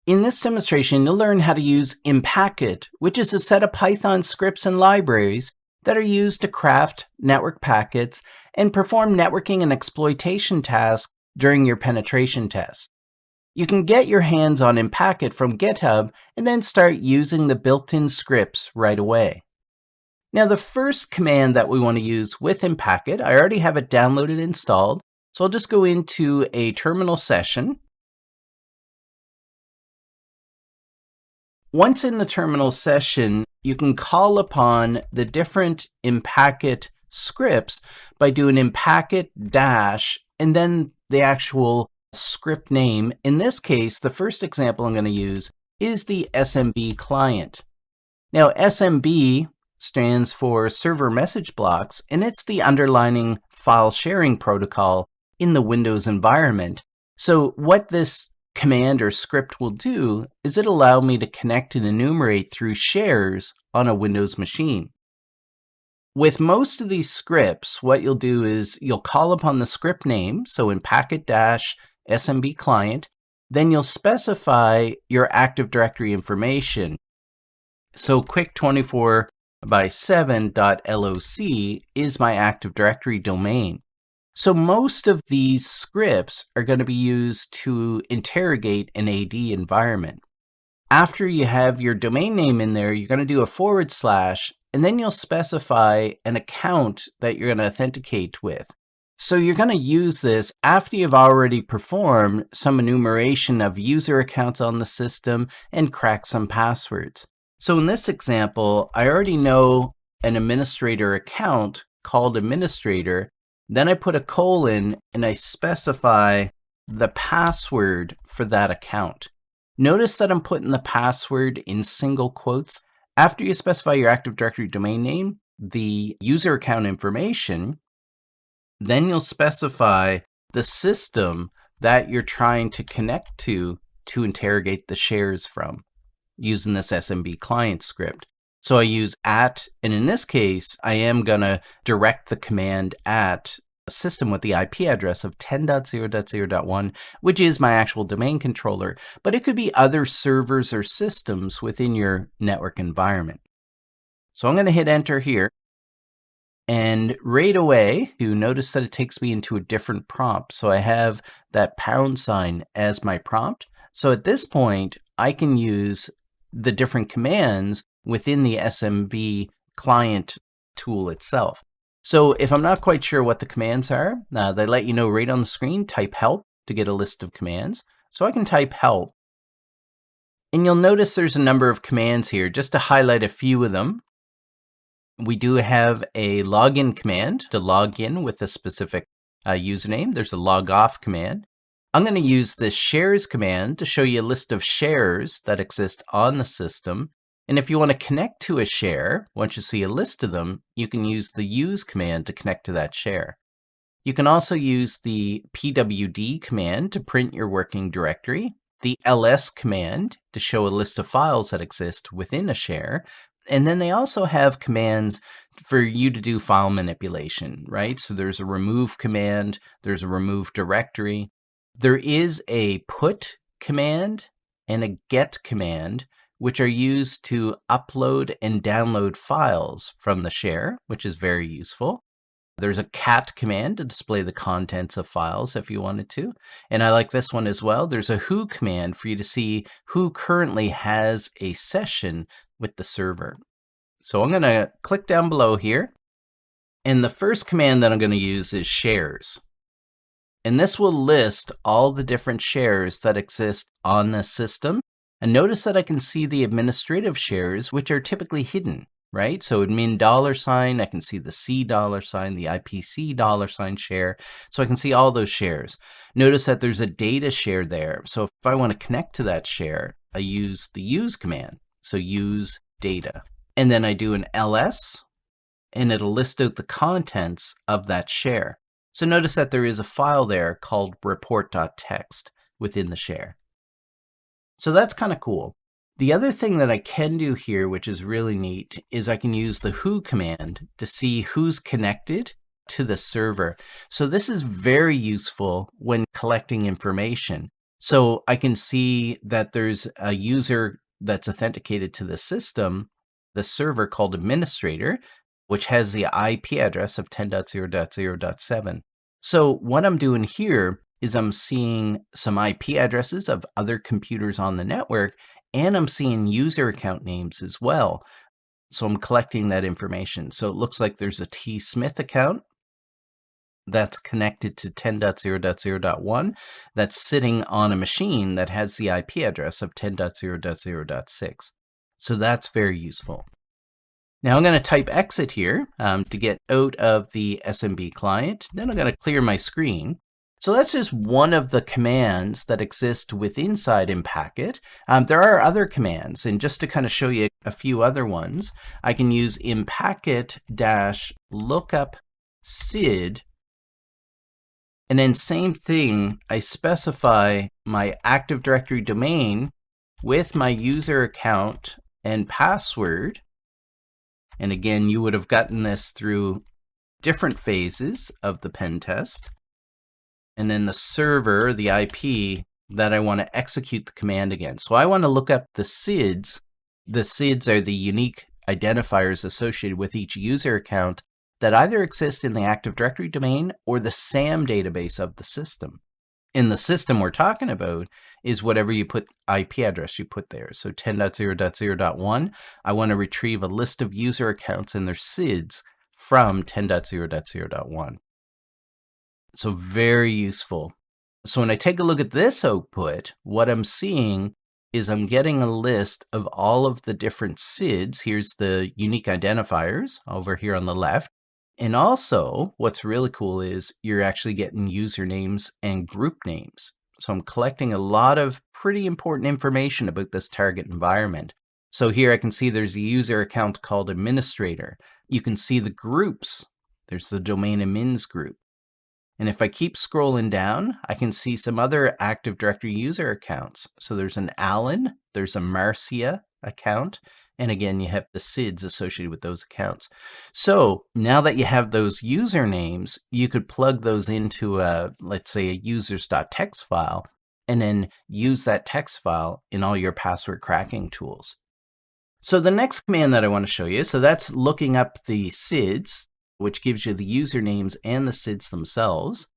In this demonstration, you'll learn how to use Impacket, which is a set of Python scripts and libraries that are used to craft network packets and perform networking and exploitation tasks during your penetration test. You can get your hands on Impacket from GitHub and then start using the built-in scripts right away. Now, the first command that we want to use with Impacket, I already have it downloaded and installed, so I'll just go into a terminal session. Once in the terminal session, you can call upon the different Impacket scripts by doing Impacket dash and then the actual script name. In this case, the first example I'm going to use is the SMB client. Now, SMB stands for server message blocks, and it's the underlying file sharing protocol in the Windows environment. So what this command or script will do is it'll allow me to connect and enumerate through shares on a Windows machine. With most of these scripts, what you'll do is you'll call upon the script name, so Impacket-SMB client, then you'll specify your Active Directory information. So quick24by7.loc is my Active Directory domain. So most of these scripts are going to be used to interrogate an AD environment. After you have your domain name in there, you're going to do a /, and then you'll specify an account that you're going to authenticate with. So you're going to use this after you've already performed some enumeration of user accounts on the system and cracked some passwords. So in this example, I already know an administrator account called administrator. Then I put a colon and I specify the password for that account. Notice that I'm putting the password in single quotes. After you specify your Active Directory domain name, the user account information, then you'll specify the system that you're trying to connect to interrogate the shares from using this SMB client script. So I use @ and in this case, I am going to direct the command at a system with the IP address of 10.0.0.1, which is my actual domain controller, but it could be other servers or systems within your network environment. So I'm going to hit enter here. And right away, you notice that it takes me into a different prompt. So I have that # as my prompt. So at this point, I can use the different commands within the SMB client tool itself. So if I'm not quite sure what the commands are, they let you know right on the screen. Type help to get a list of commands. So I can type help. And you'll notice there's a number of commands here. Just to highlight a few of them, we do have a login command to log in with a specific username. There's a log off command. I'm going to use the shares command to show you a list of shares that exist on the system. And if you want to connect to a share, once you see a list of them, you can use the use command to connect to that share. You can also use the pwd command to print your working directory, the ls command to show a list of files that exist within a share, and then they also have commands for you to do file manipulation, right? So there's a remove command, there's a remove directory. There is a put command and a get command, which are used to upload and download files from the share, which is very useful. There's a cat command to display the contents of files if you wanted to. And I like this one as well. There's a who command for you to see who currently has a session with the server. So I'm going to click down below here. And the first command that I'm going to use is shares. And this will list all the different shares that exist on the system. And notice that I can see the administrative shares, which are typically hidden, right? So admin $, I can see the C $, the IPC $ share. So I can see all those shares. Notice that there's a data share there. So if I want to connect to that share, I use the use command. So use data. And then I do an ls, and it'll list out the contents of that share. So notice that there is a file there called report.txt within the share. So that's kind of cool. The other thing that I can do here, which is really neat, is I can use the who command to see who's connected to the server. So this is very useful when collecting information. So I can see that there's a user that's authenticated to the system, the server called administrator, which has the IP address of 10.0.0.7. So what I'm doing here is I'm seeing some IP addresses of other computers on the network, and I'm seeing user account names as well. So I'm collecting that information. So it looks like there's a T Smith account that's connected to 10.0.0.1 that's sitting on a machine that has the IP address of 10.0.0.6. So that's very useful. Now I'm going to type exit here to get out of the SMB client. Then I'm going to clear my screen. So that's just one of the commands that exist within Impacket. There are other commands, and just to kind of show you a few other ones, I can use Impacket-lookup SID. And then same thing, I specify my Active Directory domain with my user account and password. And again, you would have gotten this through different phases of the pen test. And then the server, the IP that I want to execute the command against. So I want to look up the SIDs. The SIDs are the unique identifiers associated with each user account that either exist in the Active Directory domain or the SAM database of the system. In the system we're talking about is whatever you put IP address you put there. So 10.0.0.1, I want to retrieve a list of user accounts and their SIDs from 10.0.0.1. So very useful. So when I take a look at this output, what I'm seeing is I'm getting a list of all of the different SIDs. Here's the unique identifiers over here on the left. And also, what's really cool is you're actually getting usernames and group names. So I'm collecting a lot of pretty important information about this target environment. So here I can see there's a user account called administrator. You can see the groups. There's the domain admins group. And if I keep scrolling down, I can see some other Active Directory user accounts. So there's an Alan, there's a Marcia account, and again, you have the SIDs associated with those accounts. So now that you have those usernames, you could plug those into a, let's say, a users.txt file, and then use that text file in all your password cracking tools. So the next command that I want to show you, so that's looking up the SIDs, which gives you the usernames and the SIDs themselves.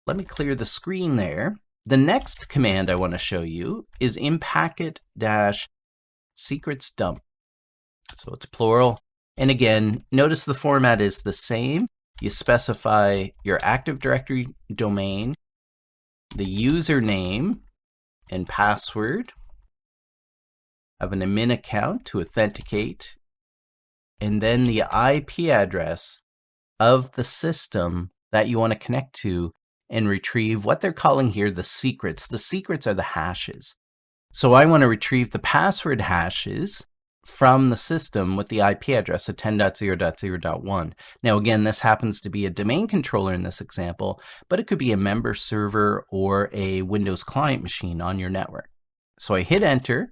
Let me clear the screen there. The next command I want to show you is impacket-secrets dump. So it's plural. And again, notice the format is the same. You specify your Active Directory domain, the username and password of an admin account to authenticate, and then the IP address of the system that you want to connect to and retrieve what they're calling here the secrets. The secrets are the hashes. So I want to retrieve the password hashes from the system with the IP address of 10.0.0.1. Now again, this happens to be a domain controller in this example, but it could be a member server or a Windows client machine on your network. So I hit enter,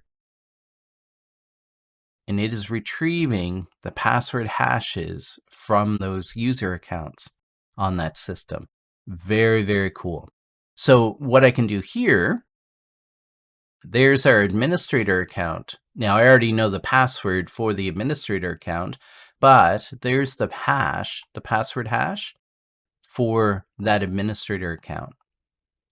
and it is retrieving the password hashes from those user accounts on that system. Very, very cool. So what I can do here, there's our administrator account. Now I already know the password for the administrator account, but there's the hash, the password hash for that administrator account.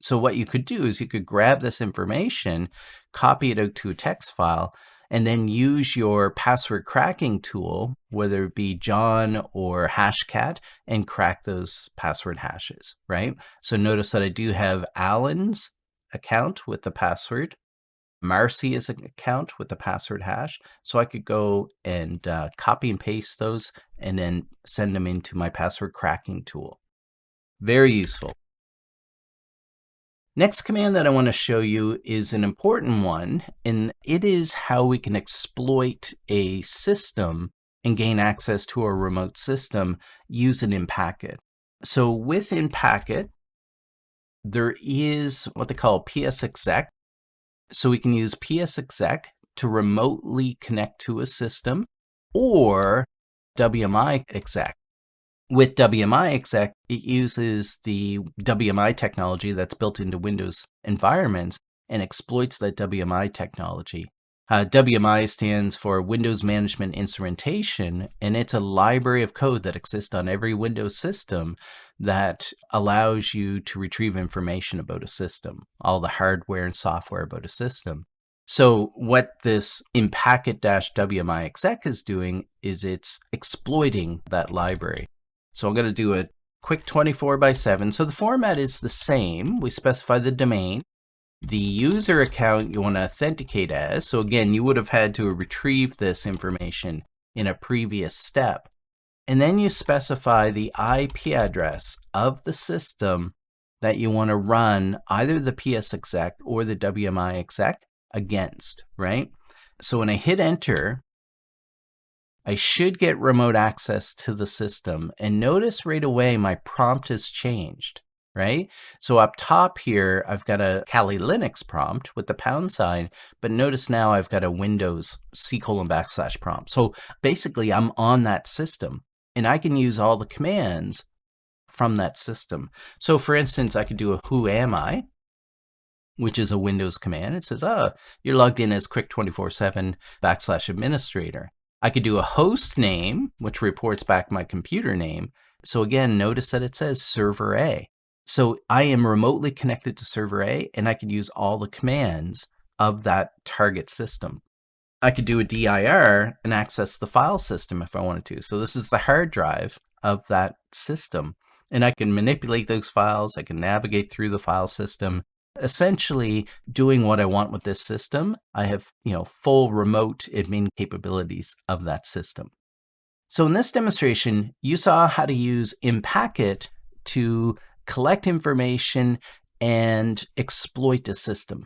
So what you could do is you could grab this information, copy it out to a text file, and then use your password cracking tool, whether it be John or Hashcat, and crack those password hashes, right? So notice that I do have Alan's account with the password, Marcy's account with the password hash. So I could go and copy and paste those and then send them into my password cracking tool. Very useful. Next command that I want to show you is an important one, and it is how we can exploit a system and gain access to a remote system using Impacket. So with Impacket, there is what they call PSExec. So we can use PSExec to remotely connect to a system, or WMI exec. With WMI exec, it uses the WMI technology that's built into Windows environments, and exploits that WMI technology. WMI stands for Windows Management Instrumentation, and it's a library of code that exists on every Windows system that allows you to retrieve information about a system, all the hardware and software about a system. So what this Impacket-WMI exec is doing is it's exploiting that library. So I'm going to do a quick 24/7. So the format is the same. We specify the domain, the user account you want to authenticate as. So again, you would have had to retrieve this information in a previous step. And then you specify the IP address of the system that you want to run either the PS exec or the WMI exec against, right? So when I hit enter, I should get remote access to the system. And notice right away my prompt has changed, right? So up top here, I've got a Kali Linux prompt with the pound sign, but notice now I've got a Windows C:\/ prompt. So basically I'm on that system and I can use all the commands from that system. So for instance, I could do a who am I, which is a Windows command. It says, you're logged in as quick24/7 \administrator. I could do a host name, which reports back my computer name. So again, notice that it says server A. So I am remotely connected to server A, and I could use all the commands of that target system. I could do a dir and access the file system if I wanted to. So this is the hard drive of that system. And I can manipulate those files. I can navigate through the file system, essentially doing what I want with this system. I have, full remote admin capabilities of that system. So in this demonstration, you saw how to use Impacket to collect information and exploit a system.